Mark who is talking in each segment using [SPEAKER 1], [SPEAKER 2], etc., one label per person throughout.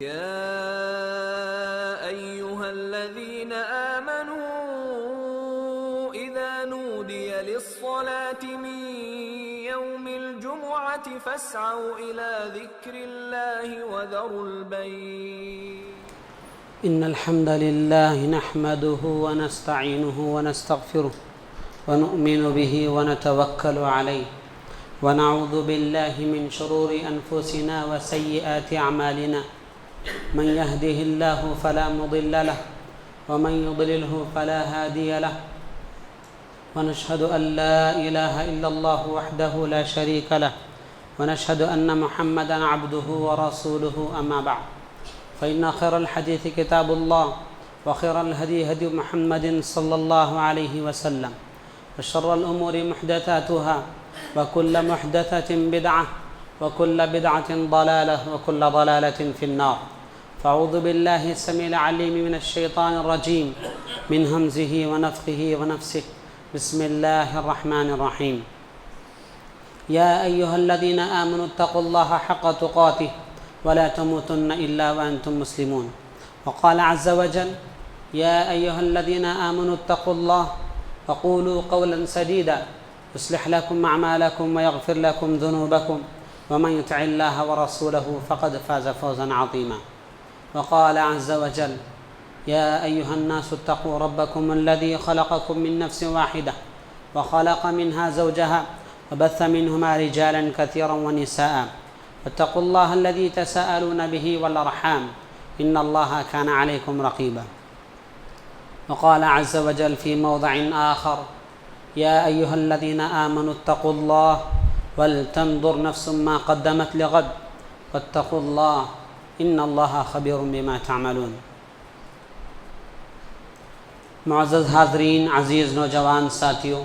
[SPEAKER 1] يا أيها الذين آمنوا إذا نودي للصلاة من يوم الجمعة فاسعوا إلى ذكر الله وذروا البيع.
[SPEAKER 2] إن الحمد لله نحمده ونستعينه ونستغفره ونؤمن به ونتوكل عليه ونعوذ بالله من شرور أنفسنا وسيئات أعمالنا. من يهده الله فلا مضل له ومن يضلله فلا هادي له ونشهد أن لا إله إلا الله وحده لا شريك له ونشهد أن محمدا عبده ورسوله. أما بعد فإن خير الحديث كتاب الله وخير الهدي هدي محمد صلى الله عليه وسلم وشر الأمور محدثاتها وكل محدثة بدعة وكل بدعة ضلالة وكل ضلالة في النار. فأعوذ بالله السميع العليم من الشيطان الرجيم من همزه ونفخه ونفسه. بسم الله الرحمن الرحيم. يا أيها الذين آمنوا اتقوا الله حق تقاته ولا تموتن إلا وأنتم مسلمون. وقال عز وجل: يا أيها الذين آمنوا اتقوا الله وقولوا قولا سديدا يصلح لكم أعمالكم ويغفر لكم ذنوبكم ومن يطع الله ورسوله فقد فاز فوزا عظيما. وقال عز وجل: يا أيها الناس اتقوا ربكم الذي خلقكم من نفس واحدة وخلق منها زوجها وبث منهما رجالا كثيرا ونساء واتقوا الله الذي تساءلون به والأرحام إن الله كان عليكم رقيبا. وقال عز وجل في موضع آخر: يا أيها الذين آمنوا اتقوا الله ولتنظر نفس ما قدمت لغد واتقوا الله ان اللہ خبیر بما تعملون. معزز حاضرین، عزیز نوجوان ساتھیوں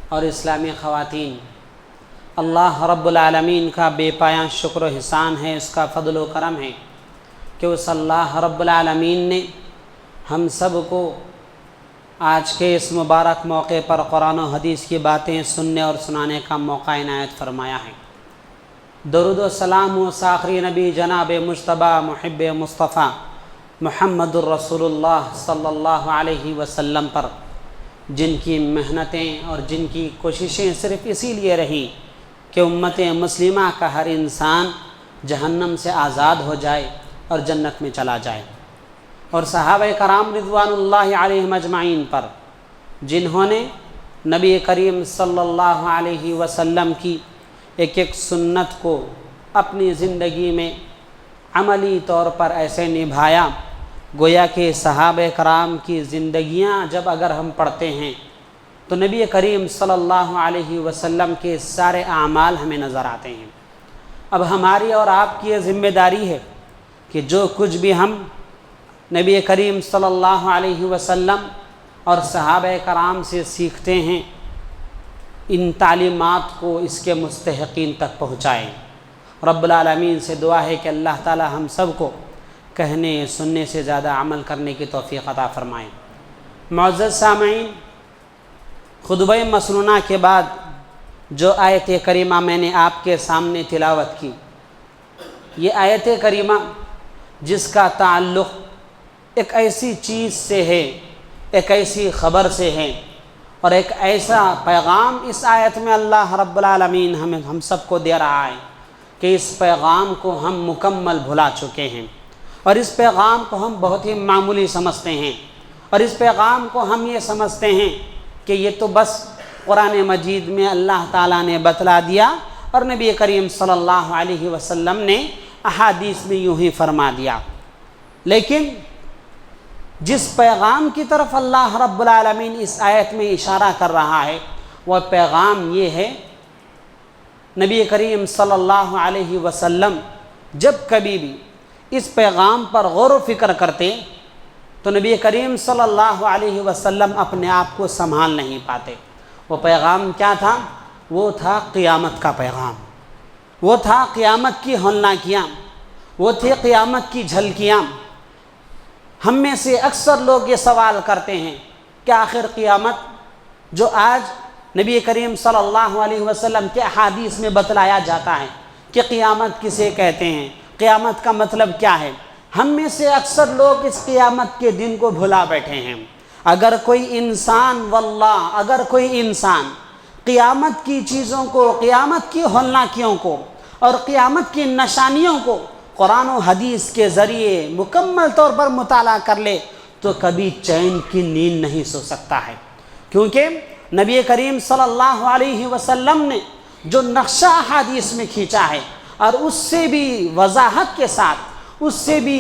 [SPEAKER 2] اور اسلامی خواتین، اللہ رب العالمین کا بے پایان شکر و احسان ہے، اس کا فضل و کرم ہے کہ اس اللہ رب العالمین نے ہم سب کو آج کے اس مبارک موقع پر قرآن و حدیث کی باتیں سننے اور سنانے کا موقع عنایت فرمایا ہے. درود و سلام و آخری نبی جناب مجتبیٰ محب مصطفیٰ محمد الرسول اللہ صلی اللہ علیہ وسلم پر، جن کی محنتیں اور جن کی کوششیں صرف اسی لیے رہیں کہ امت مسلمہ کا ہر انسان جہنم سے آزاد ہو جائے اور جنت میں چلا جائے، اور صحابہ کرام رضوان اللہ علیہم اجمعین پر، جنہوں نے نبی کریم صلی اللہ علیہ وسلم کی ایک ایک سنت کو اپنی زندگی میں عملی طور پر ایسے نبھایا گویا کہ صحابہ کرام کی زندگیاں جب اگر ہم پڑھتے ہیں تو نبی کریم صلی اللہ علیہ وسلم کے سارے اعمال ہمیں نظر آتے ہیں. اب ہماری اور آپ کی یہ ذمہ داری ہے کہ جو کچھ بھی ہم نبی کریم صلی اللہ علیہ وسلم اور صحابہ کرام سے سیکھتے ہیں، ان تعلیمات کو اس کے مستحقین تک پہنچائیں. رب العالمین سے دعا ہے کہ اللہ تعالی ہم سب کو کہنے سننے سے زیادہ عمل کرنے کی توفیق عطا فرمائیں. معزز سامعین، خطبہ مسنونہ کے بعد جو آیت کریمہ میں نے آپ کے سامنے تلاوت کی، یہ آیت کریمہ جس کا تعلق ایک ایسی چیز سے ہے، ایک ایسی خبر سے ہے اور ایک ایسا پیغام اس آیت میں اللہ رب العالمین ہم سب کو دے رہا ہے کہ اس پیغام کو ہم مکمل بھلا چکے ہیں، اور اس پیغام کو ہم بہت ہی معمولی سمجھتے ہیں، اور اس پیغام کو ہم یہ سمجھتے ہیں کہ یہ تو بس قرآن مجید میں اللہ تعالیٰ نے بتلا دیا اور نبی کریم صلی اللہ علیہ وسلم نے احادیث میں یوں ہی فرما دیا. لیکن جس پیغام کی طرف اللہ رب العالمین اس آیت میں اشارہ کر رہا ہے وہ پیغام یہ ہے، نبی کریم صلی اللہ علیہ وسلم جب کبھی بھی اس پیغام پر غور و فکر کرتے تو نبی کریم صلی اللہ علیہ وسلم اپنے آپ کو سنبھال نہیں پاتے. وہ پیغام کیا تھا؟ وہ تھا قیامت کا پیغام، وہ تھا قیامت کی ہولناکیاں، وہ تھی قیامت کی جھلکیاں. ہم میں سے اکثر لوگ یہ سوال کرتے ہیں کہ آخر قیامت جو آج نبی کریم صلی اللہ علیہ وسلم کے احادیث میں بتلایا جاتا ہے کہ قیامت کسے کہتے ہیں، قیامت کا مطلب کیا ہے، ہم میں سے اکثر لوگ اس قیامت کے دن کو بھلا بیٹھے ہیں۔ اگر کوئی انسان واللہ اگر کوئی انسان قیامت کی چیزوں کو، قیامت کی ہولناکیوں کو اور قیامت کی نشانیوں کو قرآن و حدیث کے ذریعے مکمل طور پر مطالعہ کر لے تو کبھی چین کی نیند نہیں سو سکتا ہے، کیونکہ نبی کریم صلی اللہ علیہ وسلم نے جو نقشہ احادیث میں کھینچا ہے اور اس سے بھی وضاحت کے ساتھ، اس سے بھی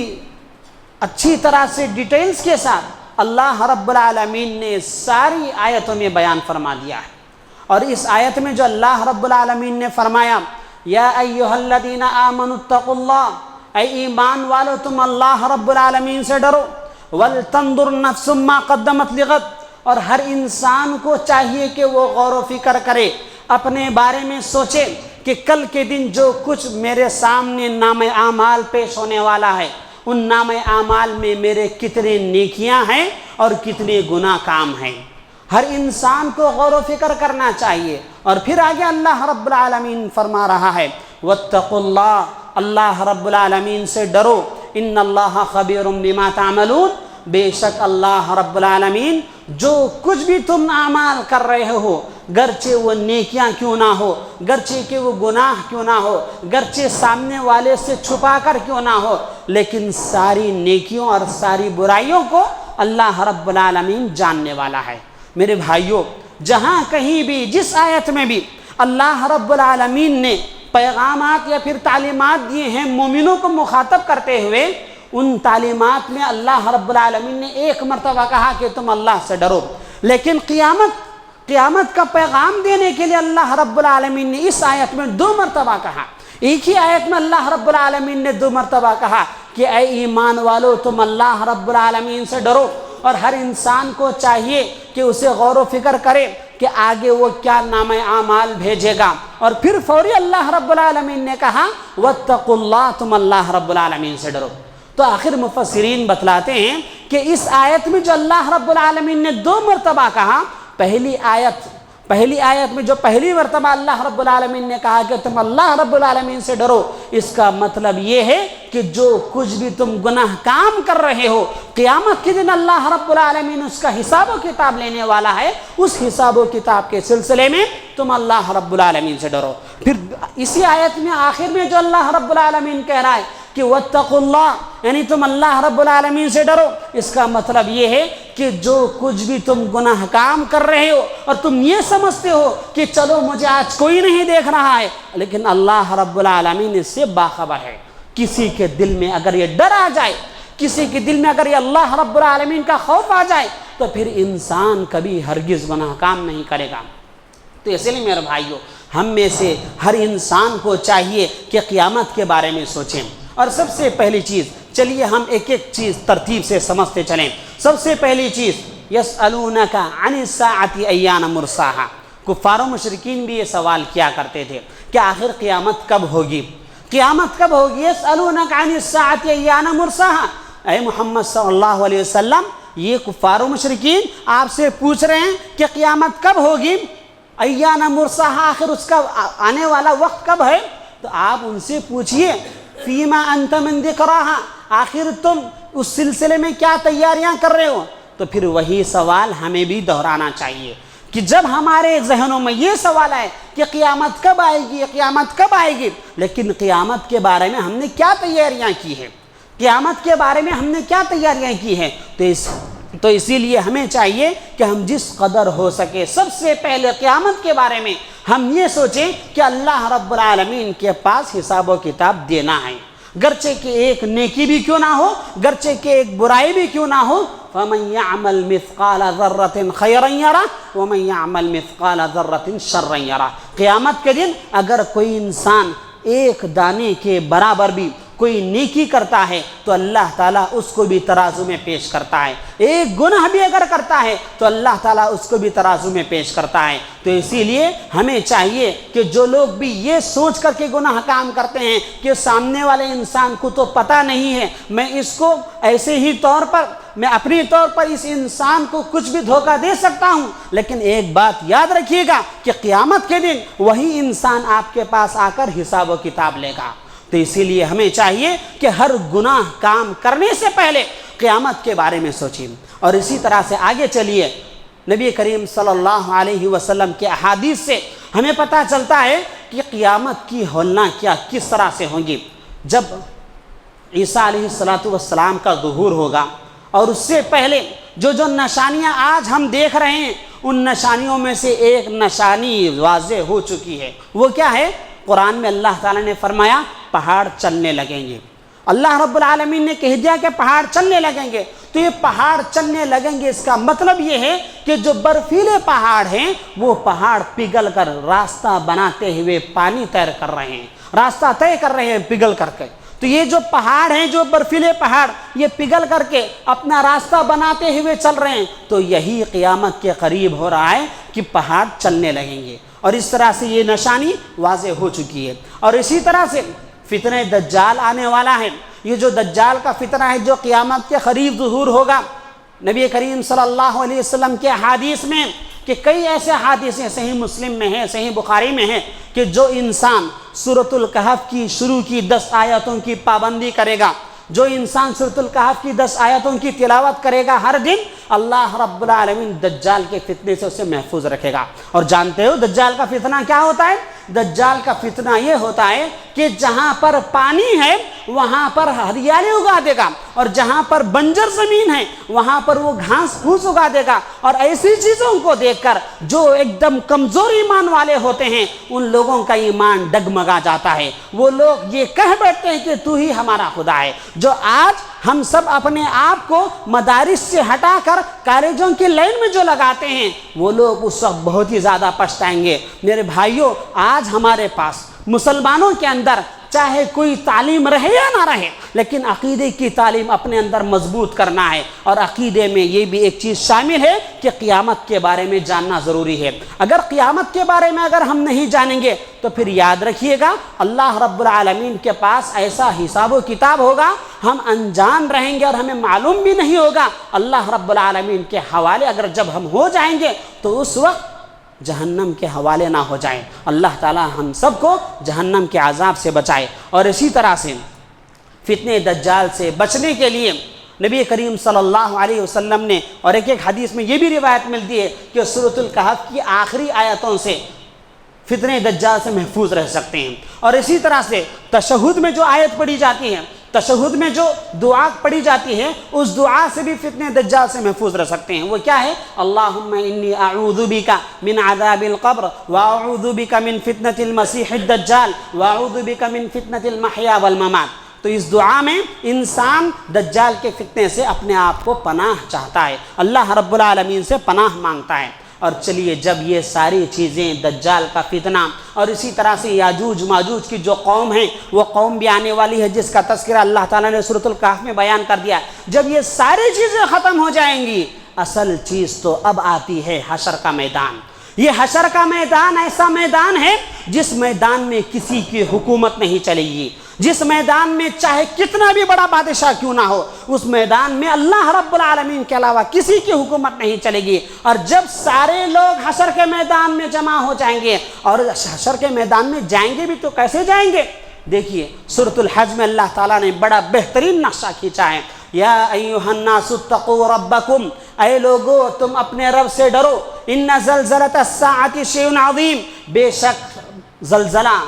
[SPEAKER 2] اچھی طرح سے ڈیٹیلز کے ساتھ اللہ رب العالمین نے ساری آیتوں میں بیان فرما دیا ہے۔ اور اس آیت میں جو اللہ رب العالمین نے فرمایا یا ایھا الذین آمنوا اتقوا اللہ، اے ایمان والو تم اللہ رب العالمین سے ڈرو، ولتنظر نفس ما قدمت لغد، اور ہر انسان کو چاہیے کہ وہ غور و فکر کرے، اپنے بارے میں سوچے کہ کل کے دن جو کچھ میرے سامنے نام اعمال پیش ہونے والا ہے، ان نام اعمال میں میرے کتنے نیکیاں ہیں اور کتنے گناہ کام ہیں۔ ہر انسان کو غور و فکر کرنا چاہیے۔ اور پھر آگے اللہ رب العالمین فرما رہا ہے واتقوا اللہ، اللہ رب العالمین سے ڈرو، ان اللہ خبیر بما تعملون، بے شک اللہ رب العالمین جو کچھ بھی تم اعمال کر رہے ہو، گرچہ وہ نیکیاں کیوں نہ ہو، گرچہ کہ وہ گناہ کیوں نہ ہو، گرچہ سامنے والے سے چھپا کر کیوں نہ ہو، لیکن ساری نیکیوں اور ساری برائیوں کو اللہ رب العالمین جاننے والا ہے۔ میرے بھائیوں، جہاں کہیں بھی جس آیت میں بھی اللہ رب العالمین نے پیغامات یا پھر تعلیمات دیے ہیں مومنوں کو مخاطب کرتے ہوئے، ان تعلیمات میں اللہ رب العالمین نے ایک مرتبہ کہا کہ تم اللہ سے ڈرو، لیکن قیامت کا پیغام دینے کے لیے اللہ رب العالمین نے اس آیت میں 2 مرتبہ کہا۔ ایک ہی آیت میں اللہ رب العالمین نے 2 مرتبہ کہا کہ اے ایمان والو تم اللہ رب العالمین سے ڈرو، اور ہر انسان کو چاہیے کہ اسے غور و فکر کرے کہ آگے وہ کیا نام اعمال بھیجے گا، اور پھر فوری اللہ رب العالمین نے کہا واتقوا اللہ، تم اللہ رب العالمین سے ڈرو۔ تو آخر مفسرین بتلاتے ہیں کہ اس آیت میں جو اللہ رب العالمین نے 2 مرتبہ کہا، پہلی آیت میں جو پہلی مرتبہ اللہ رب العالمین نے کہا کہ تم اللہ رب العالمین سے ڈرو، اس کا مطلب یہ ہے کہ جو کچھ بھی تم گناہ کام کر رہے ہو، قیامت کے دن اللہ رب العالمین اس کا حساب و کتاب لینے والا ہے، اس حساب و کتاب کے سلسلے میں تم اللہ رب العالمین سے ڈرو۔ پھر اسی آیت میں آخر میں جو اللہ رب العالمین کہہ رہا ہے کہ واتقوا اللہ، یعنی تم اللہ رب العالمین سے ڈرو، اس کا مطلب یہ ہے کہ جو کچھ بھی تم گناہ کام کر رہے ہو اور تم یہ سمجھتے ہو کہ چلو مجھے آج کوئی نہیں دیکھ رہا ہے، لیکن اللہ رب العالمین اس سے باخبر ہے۔ کسی کے دل میں اگر یہ ڈر آ جائے، کسی کے دل میں اگر یہ اللہ رب العالمین کا خوف آ جائے، تو پھر انسان کبھی ہرگز گناہ کام نہیں کرے گا۔ تو اس لیے میرے بھائیوں، ہم میں سے ہر انسان کو چاہیے کہ قیامت کے بارے میں سوچیں۔ اور سب سے پہلی چیز، چلیے ہم ایک ایک چیز ترتیب سے سمجھتے چلیں۔ سب سے پہلی چیز یسألونک عن الساعۃ ایان مرساہا، کفار و مشرکین بھی یہ سوال کیا کرتے تھے کہ آخر قیامت کب ہوگی، قیامت کب ہوگی۔ یسألونک عن الساعۃ ایان مرساہا، اے محمد صلی اللہ علیہ وسلم، یہ کفار و مشرکین آپ سے پوچھ رہے ہیں کہ قیامت کب ہوگی، ایان مرساہا، آخر اس کا آنے والا وقت کب ہے۔ تو آپ ان سے پوچھئے فیما انت من ذکراہا، آخر تم اس سلسلے میں کیا تیاریاں کر رہے ہو۔ تو پھر وہی سوال ہمیں بھی دہرانا چاہیے کہ جب ہمارے ذہنوں میں یہ سوال ہے کہ قیامت کب آئے گی، قیامت کب آئے گی، لیکن قیامت کے بارے میں ہم نے کیا تیاریاں کی ہیں، قیامت کے بارے میں ہم نے کیا تیاریاں کی ہیں، تو اسی لیے ہمیں چاہیے کہ ہم جس قدر ہو سکے سب سے پہلے قیامت کے بارے میں ہم یہ سوچیں کہ اللہ رب العالمین کے پاس حساب و کتاب دینا ہے، گرچہ کہ ایک نیکی بھی کیوں نہ ہو، گرچہ کہ ایک برائی بھی کیوں نہ ہو۔ فَمَن يَعْمَلْ مِثْقَالَ ذَرَّةٍ خَيْرًا يَرَهُ وَمَن يَعْمَلْ مِثْقَالَ ذَرَّةٍ شَرًّا يَرَهُ، قیامت کے دن اگر کوئی انسان ایک دانے کے برابر بھی کوئی نیکی کرتا ہے تو اللہ تعالیٰ اس کو بھی ترازو میں پیش کرتا ہے، ایک گناہ بھی اگر کرتا ہے تو اللہ تعالیٰ اس کو بھی ترازو میں پیش کرتا ہے۔ تو اسی لیے ہمیں چاہیے کہ جو لوگ بھی یہ سوچ کر کے گناہ کام کرتے ہیں کہ سامنے والے انسان کو تو پتہ نہیں ہے، میں اس کو ایسے ہی طور پر، میں اپنی طور پر اس انسان کو کچھ بھی دھوکہ دے سکتا ہوں، لیکن ایک بات یاد رکھیے گا کہ قیامت کے دن وہی انسان آپ کے پاس آ کر حساب و کتاب لے گا۔ تو اسی لیے ہمیں چاہیے کہ ہر گناہ کام کرنے سے پہلے قیامت کے بارے میں سوچیں. اور اسی طرح سے آگے چلیے، نبی کریم صلی اللہ علیہ وسلم کے احادیث سے ہمیں پتہ چلتا ہے کہ قیامت کی ہولنا کیا کس طرح سے ہوں گی. جب عیسیٰ علیہ السلام کا ظہور ہوگا اور اس سے پہلے جو نشانیاں آج ہم دیکھ رہے ہیں، ان نشانیوں میں سے ایک نشانی واضح ہو چکی ہے. وہ کیا ہے؟ قرآن میں اللہ تعالیٰ نے فرمایا پہاڑ چلنے لگیں گے. اللہ رب العالمین نے کہہ دیا کہ پہاڑ چلنے لگیں گے. تو یہ پہاڑ چلنے لگیں گے، اس کا مطلب یہ ہے کہ جو برفیلے پہاڑ ہیں وہ پہاڑ پگھل کر راستہ بناتے ہوئے پانی تیر کر رہے ہیں، راستہ طے کر رہے ہیں پگھل کر کے. تو یہ جو پہاڑ ہیں، جو برفیلے پہاڑ، یہ پگھل کر کے اپنا راستہ بناتے ہوئے چل رہے ہیں. تو یہی قیامت کے قریب ہو رہا ہے کہ پہاڑ چلنے لگیں گے. اور اس طرح سے یہ نشانی واضح ہو چکی ہے. اور اسی طرح سے فتنہ دجال آنے والا ہے. یہ جو دجال کا فتنہ ہے جو قیامت کے قریب ظہور ہوگا، نبی کریم صلی اللہ علیہ وسلم کے حدیث میں کہ کئی ایسے حدیث ہیں، صحیح مسلم میں ہیں، صحیح بخاری میں ہیں، کہ جو انسان سورۃ الکہف کی شروع کی 10 آیتوں کی پابندی کرے گا، جو انسان سورۃ الکہف کی 10 آیتوں کی تلاوت کرے گا ہر دن، اللہ رب العالمین دجال کے فتنے سے اسے محفوظ رکھے گا. اور جانتے ہو دجال کا فتنہ کیا ہوتا ہے؟ دجال کا فتنہ یہ ہوتا ہے کہ جہاں پر پانی ہے وہاں پر ہریالی اگا دے گا، اور جہاں پر بنجر زمین ہے وہاں پر وہ گھاس پھوس اگا دے گا. اور ایسی چیزوں کو دیکھ کر جو ایک دم کمزور ایمان والے ہوتے ہیں ان لوگوں کا ایمان ڈگمگا جاتا ہے. وہ لوگ یہ کہہ بیٹھتے ہیں کہ تو ہی ہمارا خدا ہے. جو آج ہم سب اپنے آپ کو مدارس سے ہٹا کر کالجوں کی لائن میں جو لگاتے ہیں، وہ لوگ اس وقت بہت ہی زیادہ پچھتائیں گے. میرے بھائیوں، آج ہمارے پاس مسلمانوں کے اندر چاہے کوئی تعلیم رہے یا نہ رہے، لیکن عقیدے کی تعلیم اپنے اندر مضبوط کرنا ہے. اور عقیدے میں یہ بھی ایک چیز شامل ہے کہ قیامت کے بارے میں جاننا ضروری ہے. اگر قیامت کے بارے میں اگر ہم نہیں جانیں گے تو پھر یاد رکھیے گا اللہ رب العالمین کے پاس ایسا حساب و کتاب ہوگا، ہم انجان رہیں گے اور ہمیں معلوم بھی نہیں ہوگا. اللہ رب العالمین کے حوالے اگر جب ہم ہو جائیں گے تو اس وقت جہنم کے حوالے نہ ہو جائیں. اللہ تعالی ہم سب کو جہنم کے عذاب سے بچائے. اور اسی طرح سے فتنہ دجال سے بچنے کے لیے نبی کریم صلی اللہ علیہ وسلم نے، اور ایک حدیث میں یہ بھی روایت ملتی ہے کہ سورۃ الکہف کی آخری آیتوں سے فتنہ دجال سے محفوظ رہ سکتے ہیں. اور اسی طرح سے تشہد میں جو آیت پڑھی جاتی ہے، تشہد میں جو دعا پڑھی جاتی ہے، اس دعا سے بھی فتنہ دجال سے محفوظ رہ سکتے ہیں. وہ کیا ہے؟ اللہم انی اعوذ بک من عذاب القبر واعوذ بک من فتنة المسیح الدجال واعوذ بک من فتنة المحیا والممات. تو اس دعا میں انسان دجال کے فتنے سے اپنے آپ کو پناہ چاہتا ہے، اللہ رب العالمین سے پناہ مانگتا ہے. اور چلیے، جب یہ ساری چیزیں دجال کا فتنہ اور اسی طرح سے یاجوج ماجوج کی جو قوم ہے وہ قوم بھی آنے والی ہے جس کا تذکرہ اللہ تعالیٰ نے سورۃ الکہف میں بیان کر دیا، جب یہ ساری چیزیں ختم ہو جائیں گی، اصل چیز تو اب آتی ہے حشر کا میدان. یہ حشر کا میدان ایسا میدان ہے جس میدان میں کسی کی حکومت نہیں چلے گی، جس میدان میں چاہے کتنا بھی بڑا بادشاہ کیوں نہ ہو، اس میدان میں اللہ رب العالمین کے علاوہ کسی کی حکومت نہیں چلے گی. اور جب سارے لوگ حشر کے میدان میں جمع ہو جائیں گے، اور حشر کے میدان میں جائیں گے بھی تو کیسے جائیں گے؟ دیکھیے سورۃ الحج میں اللہ تعالیٰ نے بڑا بہترین نقشہ کھینچا ہے. یا ایھا الناس اتقوا ربکم، اے لوگو تم اپنے رب سے ڈرو. ان زلزلۃ الساعۃ شیء عظیم، بے شک زلزلہ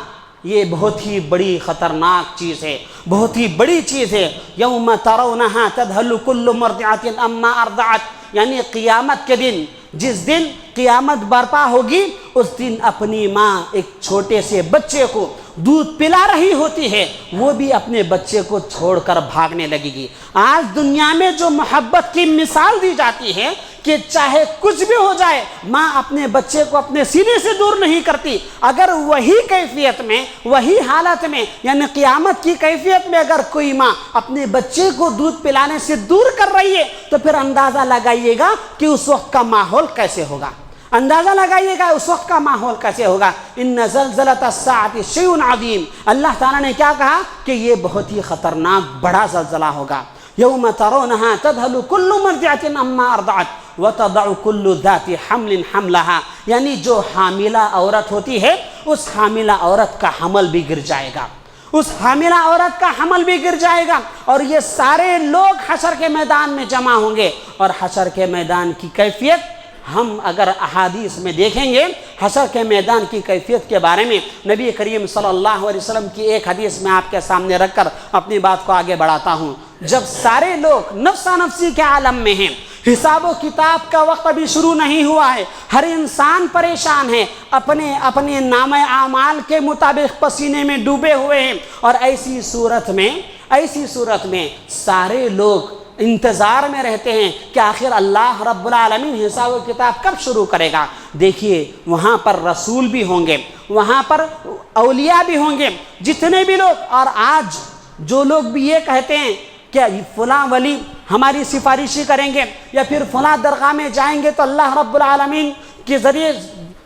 [SPEAKER 2] یہ بہت ہی بڑی خطرناک چیز ہے، بہت ہی بڑی چیز ہے. یوم ترونہا تذہل کل مرضعۃ عما ارضعت، یعنی قیامت کے دن، جس دن قیامت برپا ہوگی، اس دن اپنی ماں ایک چھوٹے سے بچے کو دودھ پلا رہی ہوتی ہے، وہ بھی اپنے بچے کو چھوڑ کر بھاگنے لگے گی. آج دنیا میں جو محبت کی مثال دی جاتی ہے کہ چاہے کچھ بھی ہو جائے ماں اپنے بچے کو اپنے سینے سے دور نہیں کرتی، اگر وہی کیفیت میں، وہی حالت میں، یعنی قیامت کی کیفیت میں اگر کوئی ماں اپنے بچے کو دودھ پلانے سے دور کر رہی ہے تو پھر اندازہ لگائیے گا کہ اس وقت کا ماحول کیسے ہوگا. اندازہ لگائیے گا اس وقت کا ماحول کیسے ہوگا. ان زلزلۃ الساعۃ شیء عظیم، اللہ تعالیٰ نے کیا کہا کہ یہ بہت ہی خطرناک بڑا زلزلہ ہوگا. یوم ترونہا تذہل کل مرضعۃ عما ارضعت وتضع کل ذات حمل حملہا، یعنی جو حاملہ عورت ہوتی ہے اس حاملہ عورت کا حمل بھی گر جائے گا. اس حاملہ عورت کا حمل بھی گر جائے گا، اور یہ سارے لوگ حشر کے میدان میں جمع ہوں گے۔ اور حشر کے میدان کی کیفیت ہم اگر احادیث میں دیکھیں گے، حشر کے میدان کی کیفیت کے بارے میں نبی کریم صلی اللہ علیہ وسلم کی ایک حدیث میں آپ کے سامنے رکھ کر اپنی بات کو آگے بڑھاتا ہوں۔ جب سارے لوگ نفسا نفسی کے عالم میں ہیں، حساب و کتاب کا وقت ابھی شروع نہیں ہوا ہے، ہر انسان پریشان ہے، اپنے نام اعمال کے مطابق پسینے میں ڈوبے ہوئے ہیں، اور ایسی صورت میں سارے لوگ انتظار میں رہتے ہیں کہ آخر اللہ رب العالمین حساب و کتاب کب شروع کرے گا۔ دیکھیے وہاں پر رسول بھی ہوں گے، وہاں پر اولیاء بھی ہوں گے، جتنے بھی لوگ، اور آج جو لوگ بھی یہ کہتے ہیں کہ فلاں ولی ہماری سفارشی کریں گے یا پھر فلاں درگاہ میں جائیں گے تو اللہ رب العالمین کے ذریعے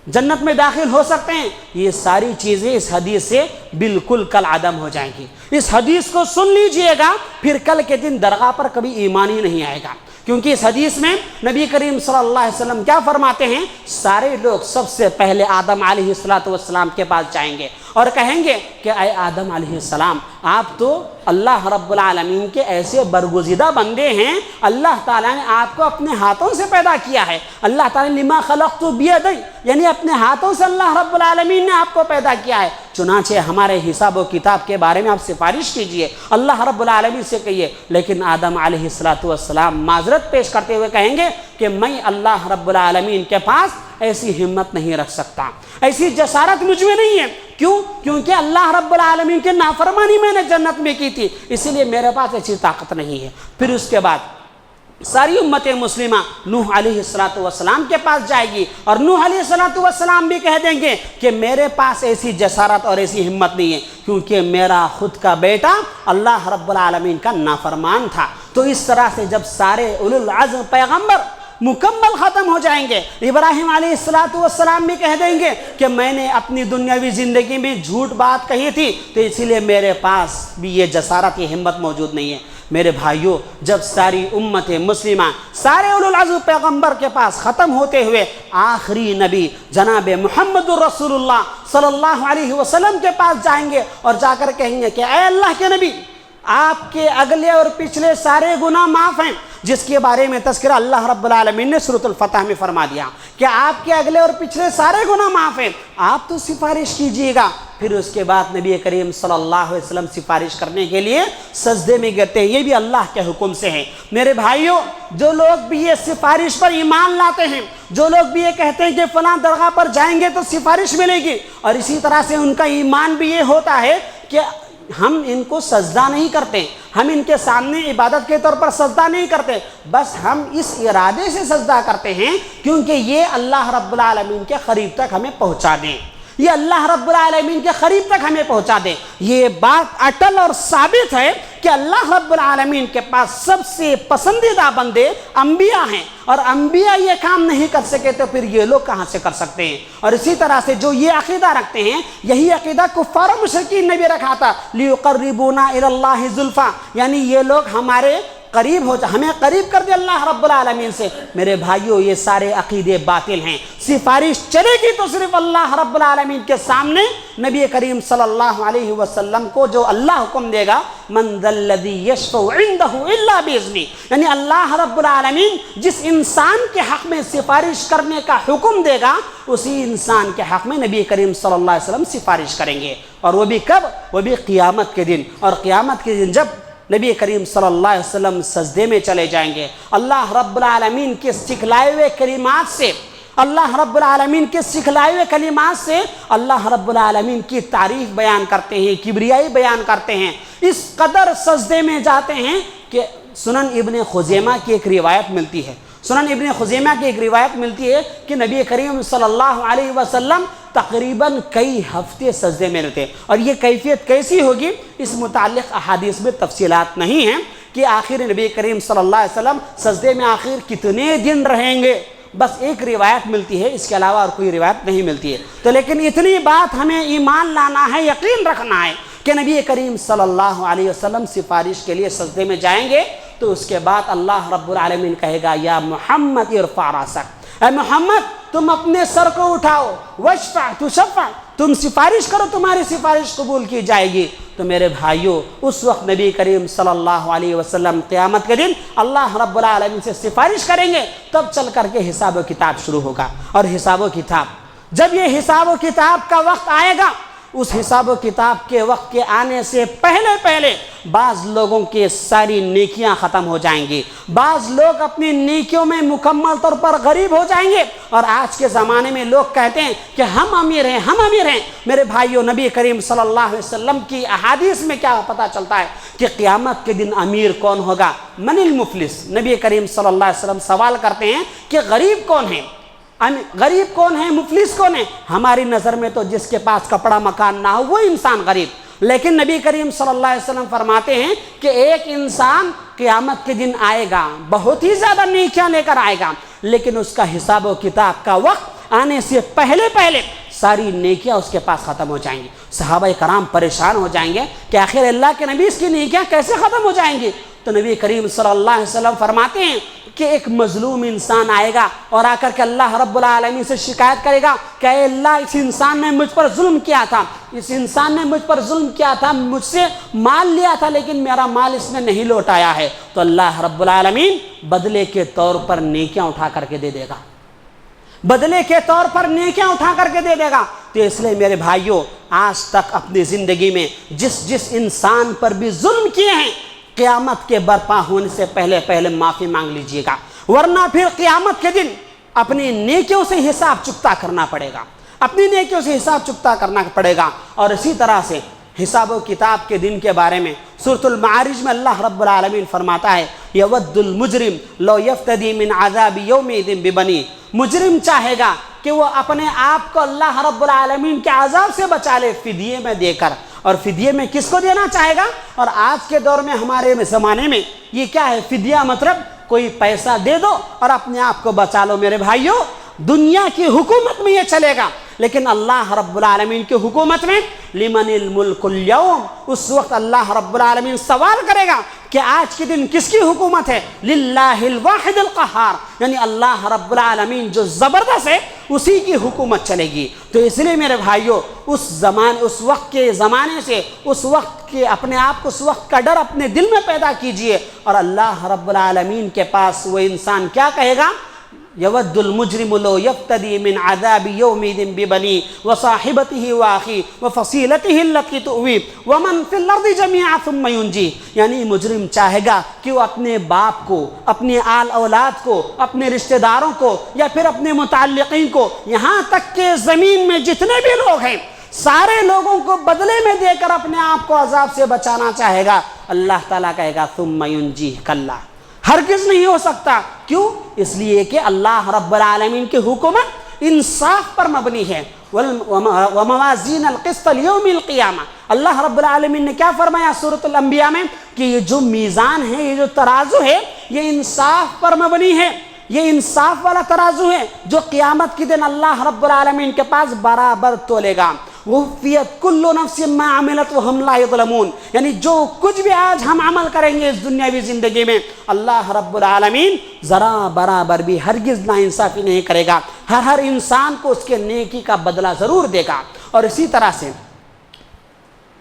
[SPEAKER 2] جنت میں داخل ہو سکتے ہیں، یہ ساری چیزیں اس حدیث سے بالکل کل عدم ہو جائیں گی۔ اس حدیث کو سن لیجئے گا، پھر کل کے دن درگاہ پر کبھی ایمان ہی نہیں آئے گا، کیونکہ اس حدیث میں نبی کریم صلی اللہ علیہ وسلم کیا فرماتے ہیں؟ سارے لوگ سب سے پہلے آدم علیہ السلام کے پاس جائیں گے اور کہیں گے کہ اے آدم علیہ السلام، آپ تو اللہ رب العالمین کے ایسے برگزیدہ بندے ہیں، اللہ تعالیٰ نے آپ کو اپنے ہاتھوں سے پیدا کیا ہے، اللہ تعالیٰ نے لما خلقت بیدی، یعنی اپنے ہاتھوں سے اللہ رب العالمین نے آپ کو پیدا کیا ہے، چنانچہ ہمارے حساب و کتاب کے بارے میں آپ سفارش کیجئے، اللہ رب العالمین سے کہیے۔ لیکن آدم علیہ السلام معذرت پیش کرتے ہوئے کہیں گے کہ میں اللہ رب العالمین کے پاس ایسی ہمت نہیں رکھ سکتا، ایسی جسارت مجھ میں نہیں ہے۔ کیوں؟ کیونکہ اللہ رب العالمین کے نافرمانی میں نے جنت میں کی تھی، اسی لیے میرے پاس ایسی طاقت نہیں ہے۔ پھر اس کے بعد ساری امت مسلمہ نوح علیہ السلام کے پاس جائے گی، اور نوح علیہ السلام بھی کہہ دیں گے کہ میرے پاس ایسی جسارت اور ایسی ہمت نہیں ہے، کیونکہ میرا خود کا بیٹا اللہ رب العالمین کا نافرمان تھا۔ تو اس طرح سے جب سارے اولو العزم پیغمبر مکمل ختم ہو جائیں گے، ابراہیم علیہ السلام بھی کہہ دیں گے کہ میں نے اپنی دنیاوی زندگی میں جھوٹ بات کہی تھی، تو اسی لیے میرے پاس بھی یہ جسارت، یہ ہمت موجود نہیں ہے۔ میرے بھائیوں، جب ساری امت مسلمہ سارے اولو العزم پیغمبر کے پاس ختم ہوتے ہوئے آخری نبی جناب محمد الرسول اللہ صلی اللہ علیہ وسلم کے پاس جائیں گے اور جا کر کہیں گے کہ اے اللہ کے نبی، آپ کے اگلے اور پچھلے سارے گناہ معاف ہیں، جس کے بارے میں تذکرہ اللہ رب العالمین نے سورۃ الفتح میں فرما دیا کہ آپ کے اگلے اور پچھلے سارے گناہ معاف ہیں، آپ تو سفارش کیجئے گا۔ پھر اس کے بعد نبی کریم صلی اللہ علیہ وسلم سفارش کرنے کے لیے سجدے میں گرتے ہیں، یہ بھی اللہ کے حکم سے ہے۔ میرے بھائیوں، جو لوگ بھی یہ سفارش پر ایمان لاتے ہیں، جو لوگ بھی یہ کہتے ہیں کہ فلاں درگاہ پر جائیں گے تو سفارش ملے گی، اور اسی طرح سے ان کا ایمان بھی یہ ہوتا ہے کہ ہم ان کو سجدہ نہیں کرتے، ہم ان کے سامنے عبادت کے طور پر سجدہ نہیں کرتے، بس ہم اس ارادے سے سجدہ کرتے ہیں کیونکہ یہ اللہ رب العالمین کے قریب تک ہمیں پہنچا دیں، یہ اللہ رب العالمین کے قریب تک ہمیں پہنچا دیں۔ یہ بات اٹل اور ثابت ہے کہ اللہ رب العالمین کے پاس سب سے پسندیدہ بندے انبیاء ہیں، اور انبیاء یہ کام نہیں کر سکے تو پھر یہ لوگ کہاں سے کر سکتے ہیں؟ اور اسی طرح سے جو یہ عقیدہ رکھتے ہیں، یہی عقیدہ کفار و مشرکین نے بھی رکھا تھا، لیقربونا الی اللہ زلفا، یعنی یہ لوگ ہمارے قریب ہو، ہمیں قریب کر دے اللہ رب العالمین سے۔ میرے بھائیوں، یہ سارے عقیدے باطل ہیں۔ سفارش چلے گی تو صرف اللہ رب العالمین کے سامنے، نبی کریم صلی اللہ علیہ وسلم کو جو اللہ حکم دے گا، من ذا الذی یشفع عندہ الا باذنہ، یعنی اللہ رب العالمین جس انسان کے حق میں سفارش کرنے کا حکم دے گا، اسی انسان کے حق میں نبی کریم صلی اللہ علیہ وسلم سفارش کریں گے، اور وہ بھی کب؟ وہ بھی قیامت کے دن۔ اور قیامت کے دن جب نبی کریم صلی اللہ علیہ وسلم سجدے میں چلے جائیں گے، اللہ رب العالمین کے سکھلائے ہوئے کلمات سے، اللہ رب العالمین کے سکھلائے ہوئے کلمات سے اللہ رب العالمین کی تعریف بیان کرتے ہیں، کبریائی بیان کرتے ہیں، اس قدر سجدے میں جاتے ہیں کہ سنن ابن خزیمہ کی ایک روایت ملتی ہے، سنن ابن خزیمہ کی ایک روایت ملتی ہے کہ نبی کریم صلی اللہ علیہ وسلم تقریباً کئی ہفتے سجدے میں رہتے، اور یہ کیفیت کیسی ہوگی اس متعلق احادیث میں تفصیلات نہیں ہیں کہ آخر نبی کریم صلی اللہ علیہ وسلم سجدے میں آخر کتنے دن رہیں گے، بس ایک روایت ملتی ہے، اس کے علاوہ اور کوئی روایت نہیں ملتی ہے۔ تو لیکن اتنی بات ہمیں ایمان لانا ہے، یقین رکھنا ہے کہ نبی کریم صلی اللہ علیہ وسلم سفارش کے لیے سجدے میں جائیں گے، تو اس کے بعد اللہ رب العالمین کہے گا یا محمد ارفع راسک، اے محمد تم اپنے سر کو اٹھاؤ، واشفع تشفع، تم سفارش کرو، تمہاری سفارش قبول کی جائے گی۔ تو میرے بھائیوں اس وقت نبی کریم صلی اللہ علیہ وسلم قیامت کے دن اللہ رب العالمین سے سفارش کریں گے، تب چل کر کے حساب و کتاب شروع ہوگا۔ اور حساب و کتاب، جب یہ حساب و کتاب کا وقت آئے گا، اس حساب و کتاب کے وقت کے آنے سے پہلے بعض لوگوں کی ساری نیکیاں ختم ہو جائیں گی، بعض لوگ اپنی نیکیوں میں مکمل طور پر غریب ہو جائیں گے۔ اور آج کے زمانے میں لوگ کہتے ہیں کہ ہم امیر ہیں، ہم امیر ہیں۔ میرے بھائیوں، نبی کریم صلی اللہ علیہ وسلم کی احادیث میں کیا پتہ چلتا ہے کہ قیامت کے دن امیر کون ہوگا؟ من المفلس۔ نبی کریم صلی اللہ علیہ وسلم سوال کرتے ہیں کہ غریب کون ہے، غریب کون ہے، مفلس کون ہے؟ ہماری نظر میں تو جس کے پاس کپڑا مکان نہ ہو وہ انسان غریب، لیکن نبی کریم صلی اللہ علیہ وسلم فرماتے ہیں کہ ایک انسان قیامت کے دن آئے گا، بہت ہی زیادہ نیکیاں لے کر آئے گا، لیکن اس کا حساب و کتاب کا وقت آنے سے پہلے ساری نیکیاں اس کے پاس ختم ہو جائیں گی۔ صحابہ کرام پریشان ہو جائیں گے کہ آخر اللہ کے نبی اس کی نیکیاں کیسے ختم ہو جائیں گی؟ تو نبی کریم صلی اللہ علیہ وسلم فرماتے ہیں کہ ایک مظلوم انسان آئے گا اور آ کر کے اللہ رب العالمین سے شکایت کرے گا کہ اے اللہ، اس انسان نے مجھ پر ظلم کیا تھا، اس انسان نے مجھ پر ظلم کیا تھا، مجھ سے مال لیا تھا لیکن میرا مال اس نے نہیں لوٹایا ہے۔ تو اللہ رب العالمین بدلے کے طور پر نیکیاں اٹھا کر کے دے دے گا، بدلے کے طور پر نیکیاں اٹھا کر کے دے دے گا۔ تو اس لیے میرے بھائیوں، آج تک اپنی زندگی میں جس انسان پر بھی ظلم کیے ہیں، قیامت کے برپا ہونے سے پہلے معافی مانگ لیجئے گا، ورنہ پھر قیامت کے دن اپنی نیکیوں سے حساب چکتا کرنا پڑے گا، اپنی نیکیوں سے حساب چکتا کرنا پڑے گا۔ اور اسی طرح سے حساب و کتاب کے دن کے بارے میں سورۃ المعارج میں اللہ رب العالمین فرماتا ہے یود المجرم لو یفتدی من عذاب یومئذ ببنی۔ مجرم چاہے گا کہ وہ اپنے آپ کو اللہ رب العالمین کے عذاب سے بچا لے فدیے میں دے کر، اور فدیے میں کس کو دینا چاہے گا؟ اور آج کے دور میں ہمارے زمانے میں یہ کیا ہے؟ فدیہ مطلب کوئی پیسہ دے دو اور اپنے آپ کو بچا لو۔ میرے بھائیوں، دنیا کی حکومت میں یہ چلے گا، لیکن اللہ رب العالمین کی حکومت میں لمن الملک اليوم، اس وقت اللہ رب العالمین سوال کرے گا کہ آج کے دن کس کی حکومت ہے؟ للہ الواحد القہار، یعنی اللہ رب العالمین جو زبردست ہے اسی کی حکومت چلے گی۔ تو اس لیے میرے بھائیوں، اس وقت کے زمانے سے، اس وقت کے اپنے آپ کو، اس وقت کا ڈر اپنے دل میں پیدا کیجئے، اور اللہ رب العالمین کے پاس وہ انسان کیا کہے گا؟ یود المجرم لو یفتدی من عذاب یومئذ ببنی وصاحبته واخیہ وفصیلته التی تؤوی ومن فی الارض جميعا ثم ینجی۔ یعنی مجرم چاہے گا کہ وہ اپنے باپ کو، اپنے آل اولاد کو، اپنے رشتہ داروں کو، یا پھر اپنے متعلقین کو، یہاں تک کہ زمین میں جتنے بھی لوگ ہیں سارے لوگوں کو بدلے میں دے کر اپنے آپ کو عذاب سے بچانا چاہے گا۔ اللہ تعالیٰ کہے گا ثم ینجی، کلا، ہرگز نہیں ہو سکتا۔ کیوں؟ اس لیے کہ اللہ رب العالمین کی حکومت انصاف پر مبنی ہے۔ وموازین القسط لیوم القیامہ، اللہ رب العالمین نے کیا فرمایا سورۃ الانبیاء میں کہ یہ جو میزان ہے، یہ جو ترازو ہے، یہ انصاف پر مبنی ہے، یہ انصاف والا ترازو ہے جو قیامت کے دن اللہ رب العالمین کے پاس برابر تولے گا۔ وفیت کل نفس ما عملت وہم لا یظلمون، یعنی جو کچھ بھی آج ہم عمل کریں گے اس دنیاوی زندگی میں، اللہ رب العالمین ذرا برابر بھی ہرگز ناانصافی نہیں کرے گا، ہر انسان کو اس کے نیکی کا بدلہ ضرور دے گا۔ اور اسی طرح سے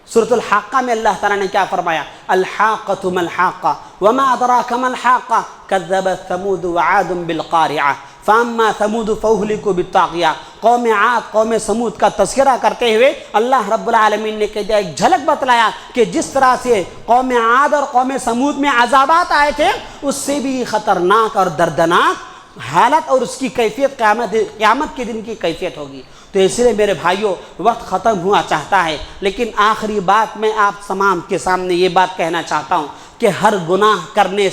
[SPEAKER 2] سورۃ الحاقہ میں اللہ تعالیٰ نے کیا فرمایا؟ الحاقۃ ما الحاقہ وما ادراک ما الحاقہ کذبت ثمود وعاد بالقارعہ فاما ثمود فاہلکوا بالطاغیہ۔ قوم عاد، قوم سمود کا تذکرہ کرتے ہوئے اللہ رب العالمین نے کہا ایک جھلک بتلایا کہ جس طرح سے قوم عاد اور قوم سمود میں عذابات آئے تھے، اس سے بھی خطرناک اور دردناک حالت اور اس کی کیفیت قیامت کے دن کی کیفیت ہوگی۔ تو اس لیے میرے بھائیوں، وقت ختم ہوا چاہتا ہے، لیکن آخری بات میں آپ تمام کے سامنے یہ بات کہنا چاہتا ہوں کہ ہر گناہ کرنے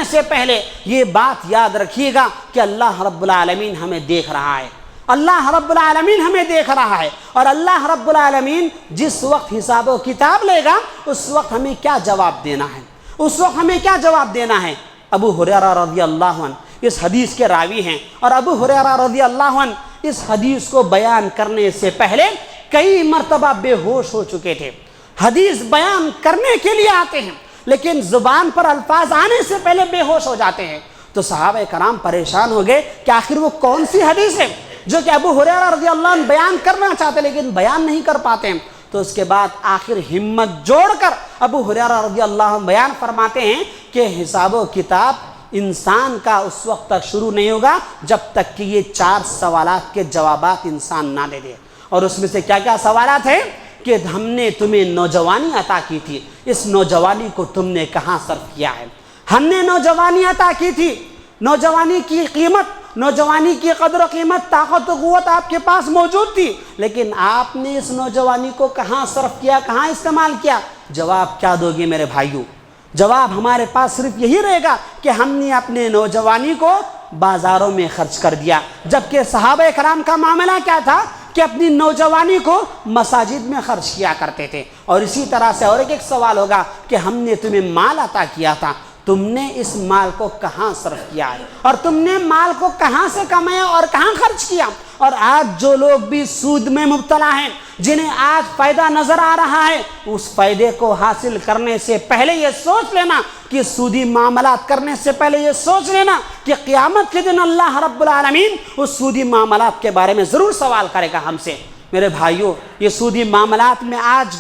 [SPEAKER 2] سے پہلے یہ بات یاد رکھیے گا کہ اللہ رب العالمین ہمیں دیکھ رہا ہے، اللہ رب العالمین ہمیں دیکھ رہا ہے، اور اللہ رب العالمین جس وقت حساب و کتاب لے گا اس وقت ہمیں کیا جواب دینا ہے، ابو ہریرہ رضی اللہ عنہ اس حدیث کے راوی ہیں، اور ابو ہریرہ رضی اللہ عنہ اس حدیث کو بیان کرنے سے پہلے کئی مرتبہ بے ہوش ہو چکے تھے۔ حدیث بیان کرنے کے لیے آتے ہیں لیکن زبان پر الفاظ آنے سے پہلے بے ہوش ہو جاتے ہیں۔ تو صحابہ کرام پریشان ہو گئے کہ آخر وہ کون سی حدیث ہے جو کہ ابو ہریرہ رضی اللہ عنہ بیان کرنا چاہتے لیکن بیان نہیں کر پاتے ہیں۔ تو اس کے بعد آخر ہمت جوڑ کر ابو ہریرہ رضی اللہ عنہ بیان فرماتے ہیں کہ حساب و کتاب انسان کا اس وقت تک شروع نہیں ہوگا جب تک کہ یہ 4 سوالات کے جوابات انسان نہ دے دے. اور اس میں سے کیا کیا سوالات ہیں کہ ہم نے تمہیں نوجوانی عطا کی تھی، اس نوجوانی کو تم نے کہاں صرف کیا ہے؟ ہم نے نوجوانی عطا کی تھی، نوجوانی کی قیمت، نوجوانی کی قدر و قیمت، طاقت و قوت آپ کے پاس موجود تھی، لیکن آپ نے اس نوجوانی کو کہاں صرف کیا، کہاں استعمال کیا؟ جواب کیا دو گے میرے بھائیوں؟ جواب ہمارے پاس صرف یہی رہے گا کہ ہم نے اپنے نوجوانی کو بازاروں میں خرچ کر دیا، جبکہ صحابہ کرام کا معاملہ کیا تھا کہ اپنی نوجوانی کو مساجد میں خرچ کیا کرتے تھے. اور اسی طرح سے اور ایک سوال ہوگا کہ ہم نے تمہیں مال عطا کیا تھا، تم نے اس مال کو کہاں صرف کیا ہے، اور تم نے مال کو کہاں سے کمایا اور کہاں خرچ کیا؟ اور آج جو لوگ بھی سود میں مبتلا ہیں، جنہیں آج فائدہ نظر آ رہا ہے، اس فائدے کو حاصل کرنے سے پہلے یہ سوچ لینا کہ سودی معاملات کرنے سے پہلے یہ سوچ لینا کہ قیامت کے دن اللہ رب العالمین اس سودی معاملات کے بارے میں ضرور سوال کرے گا ہم سے. میرے بھائیوں، یہ سودی معاملات میں آج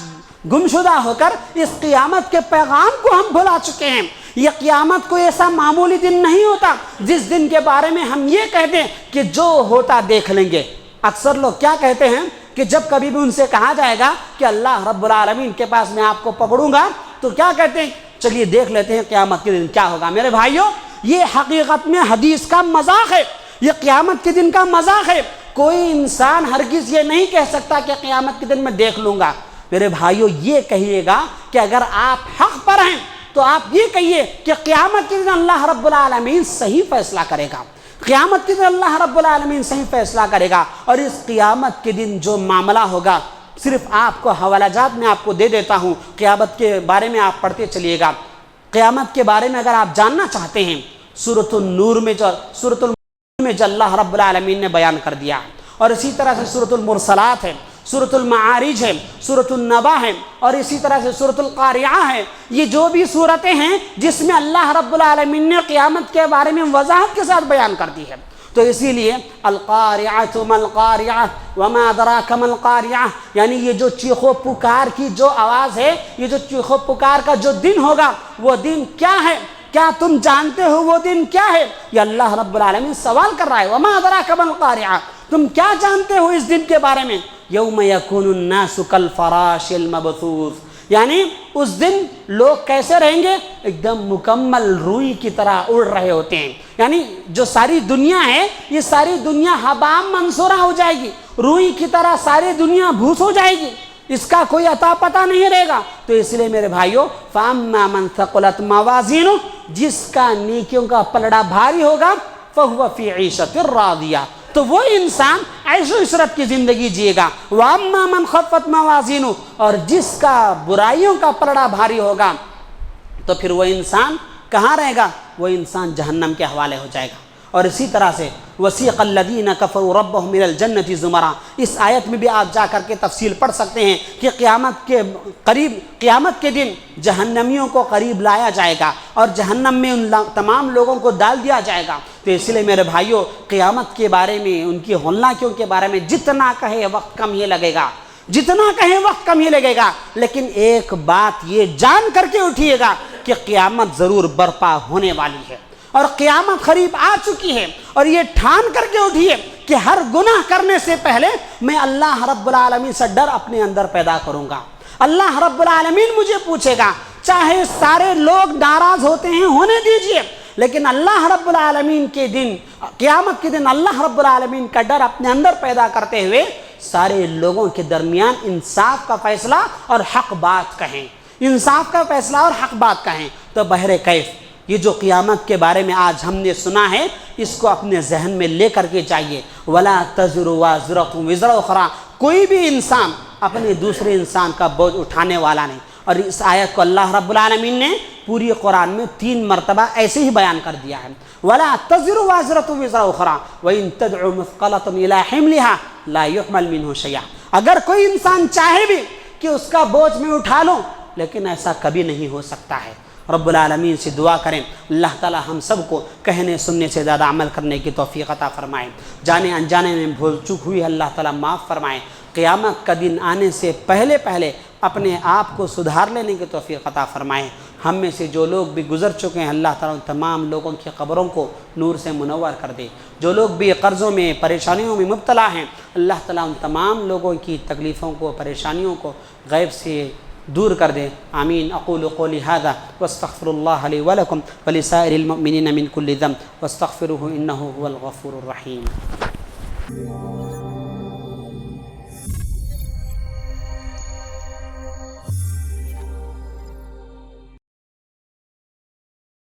[SPEAKER 2] گمشدہ ہو کر اس قیامت کے پیغام کو ہم بھلا چکے ہیں. یہ قیامت کوئی ایسا معمولی دن نہیں ہوتا جس دن کے بارے میں ہم یہ کہتے ہیں کہ جو ہوتا دیکھ لیں گے. اکثر لوگ کیا کہتے ہیں کہ جب کبھی بھی ان سے کہا جائے گا کہ اللہ رب العالمین کے پاس میں آپ کو پکڑوں گا، تو کیا کہتے ہیں؟ چلیے دیکھ لیتے ہیں قیامت کے دن کیا ہوگا. میرے بھائیوں، یہ حقیقت میں حدیث کا مذاق ہے، یہ قیامت کے دن کا مذاق ہے. کوئی انسان ہرگز یہ نہیں کہہ سکتا کہ قیامت کے دن میں دیکھ لوں گا. میرے بھائیوں، یہ کہیے گا کہ اگر آپ حق پر ہیں تو آپ یہ کہیے کہ قیامت کے دن اللہ رب العالمین صحیح فیصلہ کرے گا. قیامت کے دن اللہ رب العالمین صحیح فیصلہ کرے گا. اور اس قیامت کے دن جو معاملہ ہوگا، صرف آپ کو حوالہ جات میں آپ کو دے دیتا ہوں، قیامت کے بارے میں آپ پڑھتے چلیے گا. قیامت کے بارے میں اگر آپ جاننا چاہتے ہیں، سورۃ النور میں جو اللہ رب العالمین نے بیان کر دیا، اور اسی طرح سے سورۃ المرسلات ہے، سورۃ المعارج ہے، سورۃ النبا ہے، اور اسی طرح سے سورۃ القاریعہ ہے. یہ جو بھی صورتیں ہیں جس میں اللہ رب العالمین نے قیامت کے بارے میں وضاحت کے ساتھ بیان کر دی ہے. تو اسی لیے القاریعۃ ما القاریعہ وما ادراک ما القاریعہ، یعنی یہ جو چیخ و پکار کی جو آواز ہے، یہ جو چیخ و پکار کا جو دن ہوگا، وہ دن کیا ہے؟ کیا تم جانتے ہو وہ دن کیا ہے؟ یہ اللہ رب العالمین سوال کر رہا ہے. وما ادراک ما القاریعہ، تم کیا جانتے ہو اس دن کے بارے میں؟ یوم یکون الناس کالفراش المبثوث، یعنی اس دن لوگ کیسے رہیں گے؟ ایک دم مکمل روئی کی طرح اڑ رہے ہوتے ہیں. یعنی جو ساری دنیا ہے، یہ ساری دنیا حبام منصورہ ہو جائے گی، روئی کی طرح ساری دنیا بھوس ہو جائے گی، اس کا کوئی عطا پتہ نہیں رہے گا. تو اس لیے میرے بھائیوں، فَأَمَّا مَنْ ثَقُلَتْ مَوَازِينُهُ، جس کا نیکیوں کا پلڑا بھاری ہوگا، فَهُوَ فِي عِيشَةٍ رَاضِيَةٍ، تو وہ انسان عیش و عشرت کی زندگی جیے گا. وَأَمَّا مَنْ خَفَّتْ مَوَازِينُهُ، اور جس کا برائیوں کا پلڑا بھاری ہوگا، تو پھر وہ انسان کہاں رہے گا؟ وہ انسان جہنم کے حوالے ہو جائے گا. اور اسی طرح سے وَسِيقَ الَّذِينَ كَفَرُوا رَبَّهُمْ إِلَى الْجَنَّةِ زُمَرًا، اس آیت میں بھی آپ جا کر کے تفصیل پڑھ سکتے ہیں کہ قیامت کے دن جہنمیوں کو قریب لایا جائے گا اور جہنم میں ان تمام لوگوں کو ڈال دیا جائے گا. تو اس لیے میرے بھائیوں، قیامت کے بارے میں، ان کی ہولناکیوں کے بارے میں جتنا کہے وقت کم ہی لگے گا، جتنا کہیں وقت کم ہی لگے گا. لیکن ایک بات یہ جان کر کے اٹھیے گا کہ قیامت ضرور برپا ہونے والی ہے، اور قیامت قریب آ چکی ہے. اور یہ ٹھان کر کے اٹھیے کہ ہر گناہ کرنے سے پہلے میں اللہ رب العالمین سے ڈر اپنے اندر پیدا کروں گا. اللہ رب العالمین مجھے پوچھے گا، چاہے سارے لوگ ناراض ہوتے ہیں، ہونے دیجئے، لیکن اللہ رب العالمین کے دن، قیامت کے دن اللہ رب العالمین کا ڈر اپنے اندر پیدا کرتے ہوئے سارے لوگوں کے درمیان انصاف کا فیصلہ اور حق بات کہیں، انصاف کا فیصلہ اور حق بات کہیں. تو بہر کیف یہ جو قیامت کے بارے میں آج ہم نے سنا ہے، اس کو اپنے ذہن میں لے کر کے چاہیے. وَلَا تَزِرُ وَازِرَةٌ وِزْرَ أُخْرَىٰ، کوئی بھی انسان اپنے دوسرے انسان کا بوجھ اٹھانے والا نہیں. اور اس آیت کو اللہ رب العالمین نے پوری قرآن میں 3 مرتبہ ایسے ہی بیان کر دیا ہے. وَلَا تَزِرُ وَازِرَةٌ وِزْرَ أُخْرَىٰ وَإِن تَدْعُ مُثْقَلَةٌ إِلَىٰ حِمْلِهَا لَا يُحْمَلْ مِنْهُ شَيْئًا، اگر کوئی انسان چاہے بھی کہ اس کا بوجھ میں اٹھا لوں، لیکن ایسا کبھی نہیں ہو سکتا ہے. رب العالمین سے دعا کریں اللہ تعالی ہم سب کو کہنے سننے سے زیادہ عمل کرنے کی توفیق عطا فرمائے. جانے انجانے میں بھول چوک ہوئی اللہ تعالی معاف فرمائے. قیامت کا دن آنے سے پہلے پہلے اپنے آپ کو سدھار لینے کی توفیق عطا فرمائے۔ ہم میں سے جو لوگ بھی گزر چکے ہیں اللہ تعالیٰ ان تمام لوگوں کی قبروں کو نور سے منور کر دے۔ جو لوگ بھی قرضوں میں پریشانیوں میں مبتلا ہیں اللہ تعالیٰ ان تمام لوگوں کی تکلیفوں کو پریشانیوں کو غیب سے دور کر دے۔ آمین۔ اقول قولی ھذا واستغفر اللہ لی ولکم ولسائر المؤمنین من کل ذنب واستغفروہ انہ هو الغفور الرحیم۔